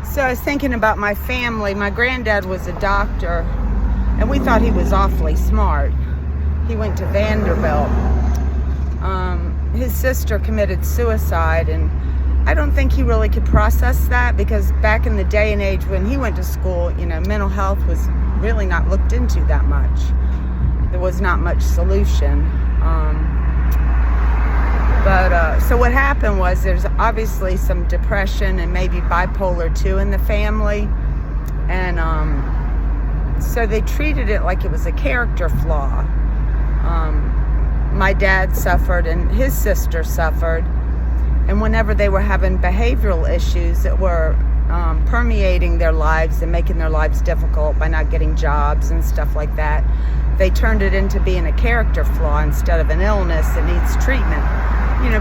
So I was thinking about my family. My granddad was a doctor, and we thought he was awfully smart. He went to Vanderbilt. His sister committed suicide, and I don't think he really could process that, because back in the day and age when he went to school, mental health was really not looked into that much. There was not much solution. So what happened was there's obviously some depression and maybe bipolar too in the family. And so they treated it like it was a character flaw. My dad suffered and his sister suffered. And whenever they were having behavioral issues that were permeating their lives and making their lives difficult by not getting jobs and stuff like that, they turned it into being a character flaw instead of an illness that needs treatment.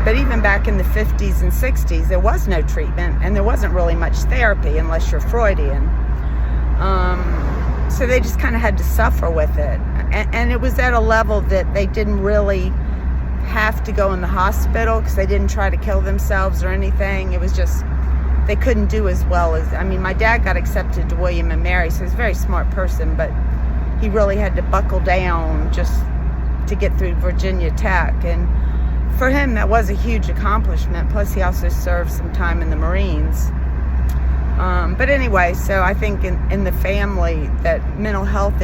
But even back in the 50s and 60s, there was no treatment, and there wasn't really much therapy unless you're Freudian. So they just kind of had to suffer with it. And it was at a level that they didn't really have to go in the hospital, because they didn't try to kill themselves or anything. It was just, they couldn't do as well as, my dad got accepted to William and Mary, so he's a very smart person, but he really had to buckle down just to get through Virginia Tech. And for him, that was a huge accomplishment. Plus, he also served some time in the Marines. But anyway, so I think in the family that mental health,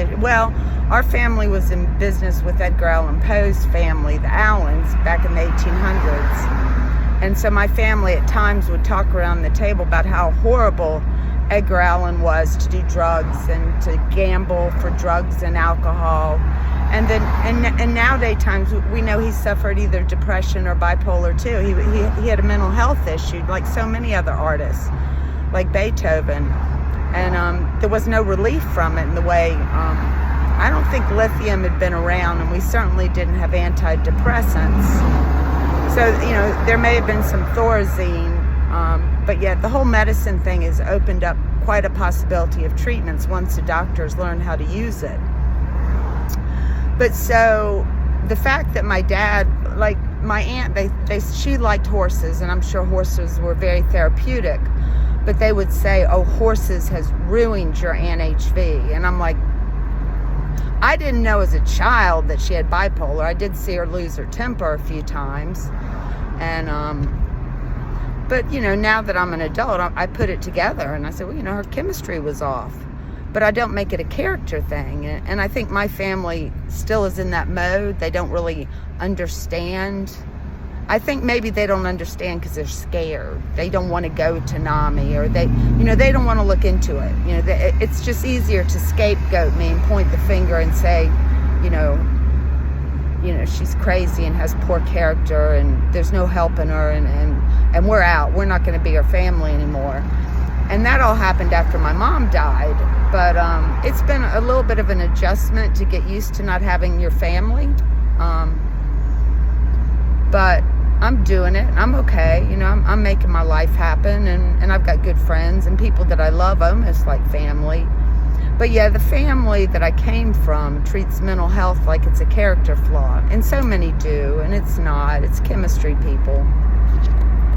our family was in business with Edgar Allan Poe's family, the Allens, back in the 1800s. And so my family at times would talk around the table about how horrible Edgar Allan was to do drugs and to gamble for drugs and alcohol. And then, and nowadays times we know he suffered either depression or bipolar too. He had a mental health issue, like so many other artists, like Beethoven. And there was no relief from it in the way, I don't think lithium had been around, and we certainly didn't have antidepressants. So, there may have been some Thorazine, but yet the whole medicine thing has opened up quite a possibility of treatments once the doctors learn how to use it. But so the fact that my dad, like my aunt, she liked horses, and I'm sure horses were very therapeutic, but they would say, oh, horses has ruined your Aunt HV. And I'm like, I didn't know as a child that she had bipolar. I did see her lose her temper a few times. And, but now that I'm an adult, I put it together, and I said, well, her chemistry was off. But I don't make it a character thing. And I think my family still is in that mode. They don't really understand. I think maybe they don't understand because they're scared. They don't want to go to NAMI, or they don't want to look into it. It's just easier to scapegoat me and point the finger and say, she's crazy and has poor character and there's no helping her, and we're out. We're not going to be her family anymore. And that all happened after my mom died. But it's been a little bit of an adjustment to get used to not having your family. But I'm doing it. I'm okay. I'm making my life happen, and I've got good friends and people that I love almost like family. But yeah, the family that I came from treats mental health like it's a character flaw. And so many do, and it's not. It's chemistry, people.